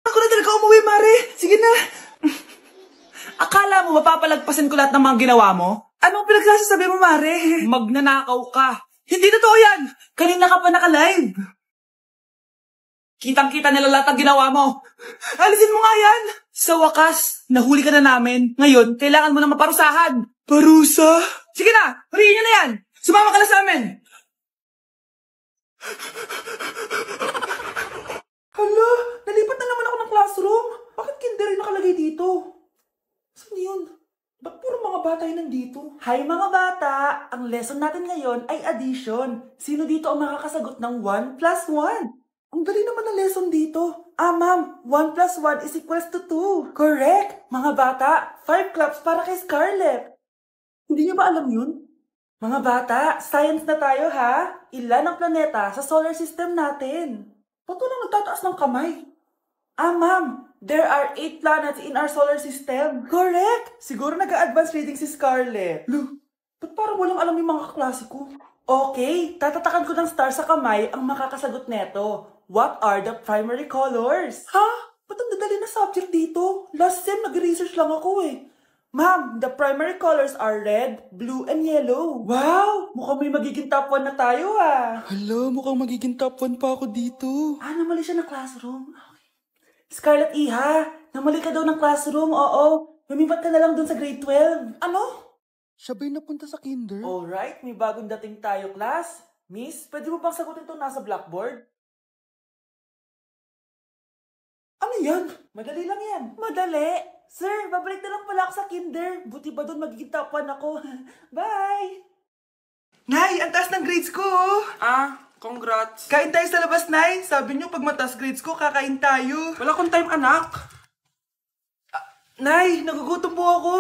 Ako na talaga umuwi, Mare. Sige na. Akala mo mapapalagpasin ko lahat ng mga ginawa mo? Anong pinagsasasabi mo, Mare? Magnanakaw ka. Hindi totoo yan. Kanina ka pa naka-live. Kitang-kita nila lahat ng ginawa mo. Alisin mo nga yan. Sa wakas, nahuli ka na namin. Ngayon, kailangan mo na maparusahan. Parusa? Sige na, huriin nyo na yan. Sumama ka na sa amin. Hala, nalipat na naman ako ng classroom. Bakit kinder yung nakalagay dito? Saan yun? Ba't puro mga bata yun nandito? Hi mga bata! Ang lesson natin ngayon ay addition. Sino dito ang makakasagot ng 1 plus 1? Ang dali naman ng lesson dito. Ma'am, 1 plus 1 is equals to 2. Correct! Mga bata, 5 claps para kay Scarlett. Hindi niyo ba alam yun? Mga bata, science na tayo ha? Ilan ang planeta sa solar system natin? Ba't walang nagtataas ng kamay? Ma'am, there are 8 planets in our solar system. Correct! Siguro nag-a-advance reading si Scarlett. Ba't parang walang alam yung mga kaklase ko? Okay, tatatakan ko ng star sa kamay ang makakasagot neto. What are the primary colors? Ha? Ba't ang dadali na subject dito? Last sem, nag-research lang ako eh. Ma'am, the primary colors are red, blue, and yellow. Wow! Mukhang may magiging top 1 na tayo ah. Hala, mukhang magiging top 1 pa ako dito. Namali siya ng classroom. Scarlett Iha, namali ka daw ng classroom, oo. Lumipat ka na lang dun sa grade 12. Ano? Siya ba'y napunta sa kinder? Alright, may bagong dating tayo, class. Miss, pwede mo bang sagutin itong nasa blackboard? Ano yan? Madali lang yan. Madali? Sir, babalik na lang pala ako sa kinder. Buti ba doon magiging top 1 ako? Bye! Nay, ang taas ng grades ko! Congrats. Kain tayo sa labas, Nay. Sabi niyo, pag mataas grades ko, kakain tayo. Wala akong time, anak. Nay, nagugutom po ako.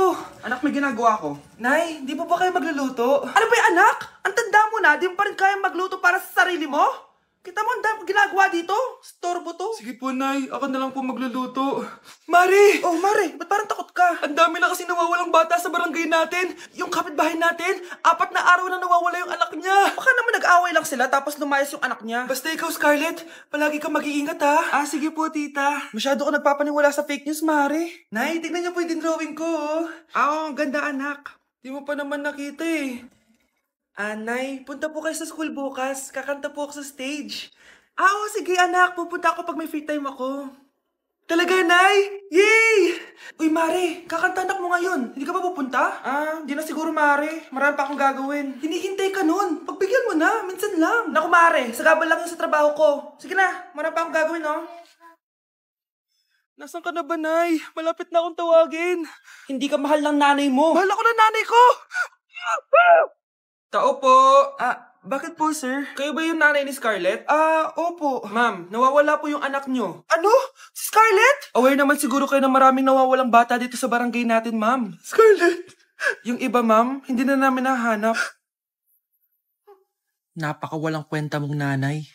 Anak, may ginagawa ko. Nay, di po ba kayo magluluto? Ano ba yung anak? Ang tanda mo na, di mo pa rin kaya magluto para sa sarili mo? Kita mo ang dami ginagawa dito? Storbo to. Sige po, Nay. Ako na lang po magluluto. Mari! Oh, Mare, ba't parang takot ka? Ang dami na kasi nawawalang bata sa barangay natin. Yung kapitbahay natin, 4 na araw na nawawala yung anak niya. Baka naman nag-away lang sila tapos lumayas yung anak niya. Basta ikaw, Scarlett, palagi kang mag-iingat ha. Sige po, tita. Masyado ko nagpapaniwala sa fake news, Mare. Nay, tignan niyo po yung drawing ko. Ang ganda, anak. Di mo pa naman nakita eh. Nay, punta po kayo sa school bukas. Kakanta po ako sa stage. Oo, sige anak. Pupunta ako pag may free time ako. Talaga, Nay? Yay! Uy, Mare, kakanta anak mo ngayon. Hindi ka ba pupunta? Hindi na siguro, Mare. Marami pa akong gagawin. Hinihintay ka nun. Pagbigyan mo na. Minsan lang. Naku, Mare. Sagabal lang yun sa trabaho ko. Sige na. Marami pa akong gagawin, no? Nasaan ka na ba, Nay? Malapit na akong tawagin. Hindi ka mahal ng nanay mo. Mahal ako ng nanay ko! Tao po. Bakit po, sir? Kayo ba yung nanay ni Scarlett? Opo. Ma'am, nawawala po yung anak nyo. Ano? Si Scarlett? Aware naman siguro kayo na maraming nawawalang bata dito sa barangay natin, ma'am. Scarlett? Yung iba, ma'am, hindi na namin nahanap. Napakawalang kwenta mong nanay.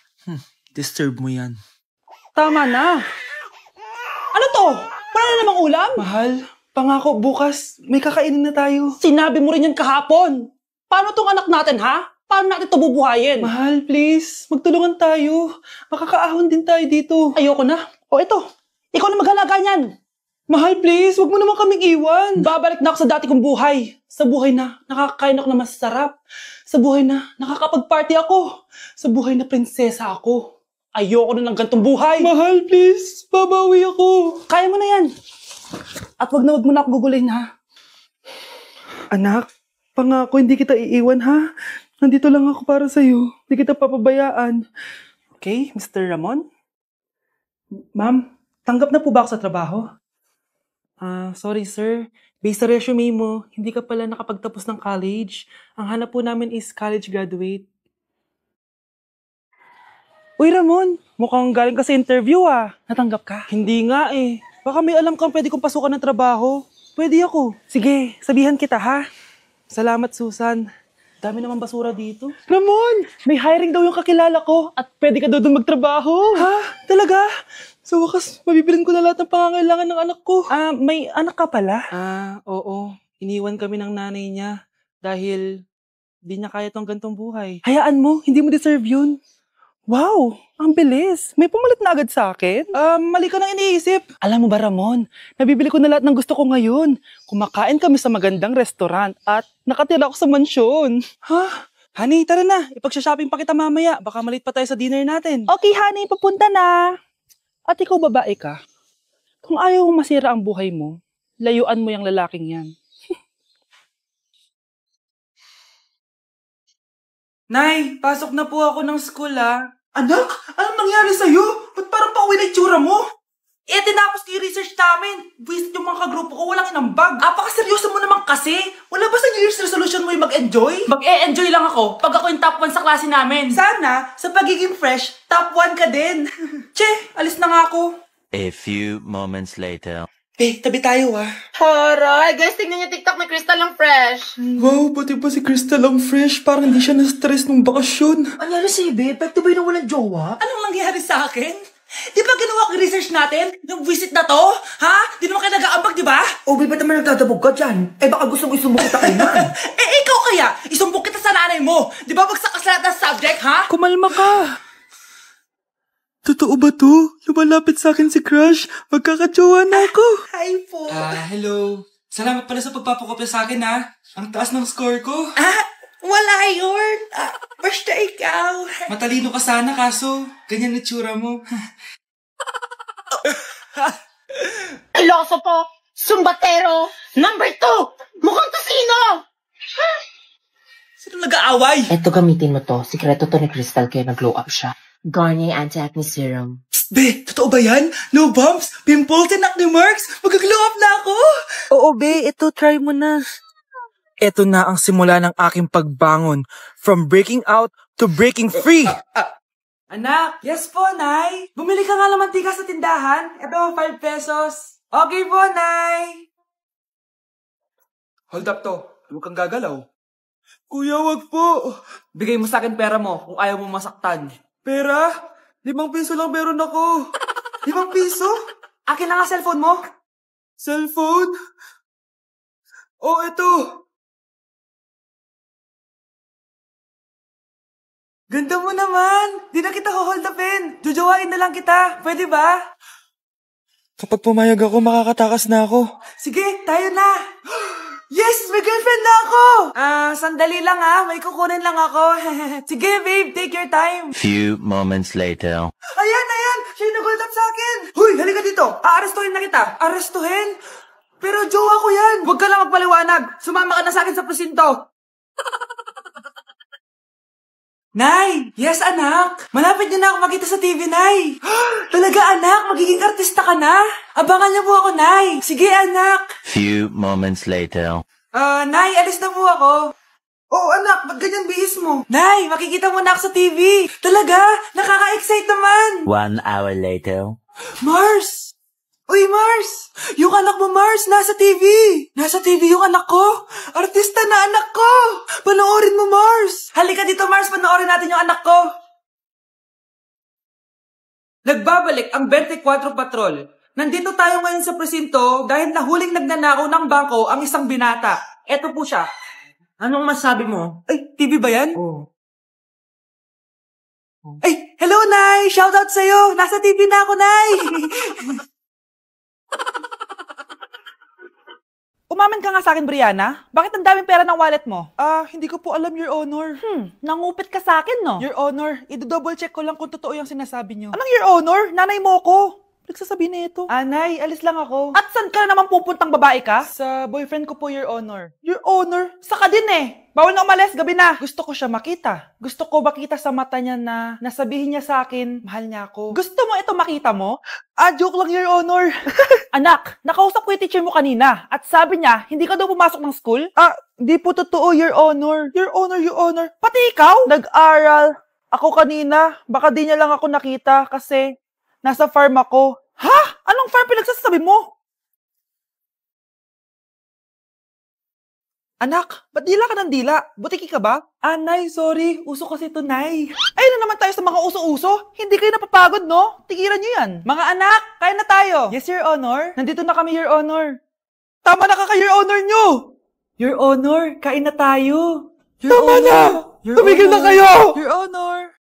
Disturb mo yan. Tama na. Ano to? Wala na namang ulam? Mahal, pangako bukas may kakainin na tayo. Sinabi mo rin yan kahapon. Paano tong anak natin, ha? Paano natin ito bubuhayin? Mahal, please. Magtulungan tayo. Makakaahon din tayo dito. Ayoko na. O ito, ikaw na maghalaga niyan. Mahal, please. Huwag mo naman kaming iwan. Babalik na ako sa dati kong buhay. Sa buhay na nakakain ako na masarap. Sa buhay na nakakapag-party ako. Sa buhay na prinsesa ako. Ayoko na ng gantong buhay. Mahal, please. Babawi ako. Kaya mo na yan. At wag na ako gugulin, ha? Anak, pangako hindi kita iiwan, ha? Nandito lang ako para sa'yo. Hindi kita papabayaan. Okay, Mr. Ramon? Ma'am, tanggap na po ba ako sa trabaho? Sorry sir. Based sa resume mo, hindi ka pala nakapagtapos ng college. Ang hanap po namin is college graduate. Uy Ramon, mukhang galing ka sa interview ah. Natanggap ka? Hindi nga eh. Baka may alam kang pwede kong pasukan ng trabaho. Pwede ako. Sige, sabihan kita ha. Salamat Susan. Dami naman basura dito. Ramon! May hiring daw yung kakilala ko at pwede ka daw doon magtrabaho. Ha? Talaga? Sa wakas, mabibilin ko na lahat ng pangangailangan ng anak ko. May anak ka pala? Oo. Iniwan kami ng nanay niya dahil di niya kaya tong gantong buhay. Hayaan mo, hindi mo deserve yun. Wow, ang bilis. May pumalit na agad sa akin. Mali ka nang iniisip. Alam mo ba, Ramon, nabibili ko na lahat ng gusto ko ngayon. Kumakain kami sa magandang restaurant at nakatira ako sa mansyon. Ha? Honey, tara na. Ipag-shopping pa kita mamaya. Baka malate pa tayo sa dinner natin. Okay, honey, papunta na. At ikaw, babae ka. Kung ayaw mo masira ang buhay mo, layuan mo yung lalaking yan. Nay, pasok na po ako ng school Anak, anong nangyari sa'yo? Ba't parang pauwi na itsura mo? Tinapos ko yung research namin. Visit yung mga kagrupo ko, walang inambag. Apakaseryoso mo naman kasi. Wala ba sa New Year's resolution mo yung mag-enjoy? Mag-e-enjoy lang ako pag ako yung top 1 sa klase namin. Sana, sa pagiging fresh, top 1 ka din. Che, alis na nga ako. A few moments later. Tabi tayo Horay, guys, tingnan niyo TikTok ni Crystal ang fresh. Wow, pati ba si Crystal ang fresh? Parang hindi siya na-stress nung bakasyon. Anyari si Ibe? Epekto ba yun na walang jowa? Anong nangyari sa akin? Di ba ginawa ko yung research natin? Yung visit na to? Ha? Di naman kayo nag-aambag, di ba? O, ba't naman nagtatabog ka dyan? Baka gusto mo isumbong kita kay man. Ikaw kaya? Isumbok kita sa nanay mo. Di ba bagsak ka sa lahat ng subject, ha? Kumalma ka. Totoo ba to? Lumalapit sa akin si Crush. Magkakatsawa na ako. Hi po. Hello. Salamat pala sa pagpapakopya sa akin, Ang taas ng score ko. Wala yun. Basta ikaw. Matalino ka sana, kaso ganyan itsura mo. Iloso po, sumbatero, number 2, mukhang tosino. Sino nag-aaway? Eto, gamitin mo to. Sikreto to ni Crystal kaya nag-glow up siya. Garnier Anti-Acne Serum. Be, totoo ba yan? No bumps, pimples, and acne marks? Mag-glow up na ako! Oo, be. Ito, try mo na. Ito na ang simula ng aking pagbangon. From breaking out to breaking free. Anak, yes po, Nay. Bumili ka nga ng mantika sa tindahan. Ito, 5 pesos. Okay po, Nay. Hold up to. Huwag kang gagalaw. Kuya, wag po. Bigay mo sa akin pera mo kung ayaw mo masaktan. Pera? 5 piso lang meron ako. 5 piso? Akin na nga cellphone mo. Cellphone? Oh, ito. Ganda mo naman. Di na kita hold upin. Jujuwain na lang kita. Pwede ba? Kapag pumayag ako, makakatakas na ako. Sige, tayo na. Yes, may girlfriend na ako. Sandali lang may kukunin lang ako. Sige, babe, take your time. Few moments later. Ayan. Siya yung nag-hold up sa akin. Huy, halika dito. Aarestuhin na kita. Arestuhin? Pero jowa ko yan. Huwag ka lang magpaliwanag. Sumama ka na sa akin sa presinto. Nay! Yes, anak! Malapit niyo na ako makita sa TV, Nay! Talaga, anak! Magiging artista ka na! Abangan niyo po ako, Nay! Sige, anak! Few moments later. Nay, alis na po ako. Oh, anak! Ba't ganyan bihis mo? Nay, makikita mo na ako sa TV! Talaga! Nakaka-excite naman! 1 hour later. Mars! Uy, Mars! Yung anak mo, Mars, nasa TV! Nasa TV yung anak ko! Artista na anak ko! Panoorin mo, Mars! Halika dito, Mars, panoorin natin yung anak ko! Nagbabalik ang 24 Patrol. Nandito tayo ngayon sa presinto dahil nahuling nagnanakaw ng bangko ang isang binata. Eto po siya. Anong masabi mo? Ay, TV ba yan? Oh. Ay, hello, Nay! Shoutout sa'yo! Nasa TV na ako, Nay! Umamin ka nga sa akin, Brianna. Bakit ang daming pera ng wallet mo? Hindi ko po alam, Your Honor. Nangupit ka sa akin, no? Your Honor, i-double check ko lang kung totoo yung sinasabi niyo. Anong Your Honor? Nanay mo ko. Nagsasabi na ito. Nay, alis lang ako. At saan ka na naman pupuntang babae ka? Sa boyfriend ko po, Your Honor. Your Honor? Saka din Bawal na umalis, gabi na. Gusto ko siya makita. Gusto ko makita sa mata niya na nasabihin niya sa akin, mahal niya ako. Gusto mo ito makita mo? Joke lang, Your Honor. Anak, nakausap ko yung teacher mo kanina at sabi niya, hindi ka daw pumasok ng school? Di po totoo, Your Honor. Your Honor, Your Honor. Pati ikaw? Nag-aral. Ako kanina, baka di niya lang ako nakita kasi nasa farm ako. Ha? Anong farm pinagsasabi mo? Anak, ba't dila ka ng dila? Butiki ka ba? Nay, sorry. Uso kasi ito, Nay. Ay na naman tayo sa mga uso-uso. Hindi kayo napapagod, no? Tigilan nyo yan. Mga anak, kain na tayo. Yes, Your Honor. Nandito na kami, Your Honor. Tama na ka, Your Honor nyo! Your Honor, kain na tayo. Your Tama Honor. na! Your Tumigil na Honor. kayo! Your Honor.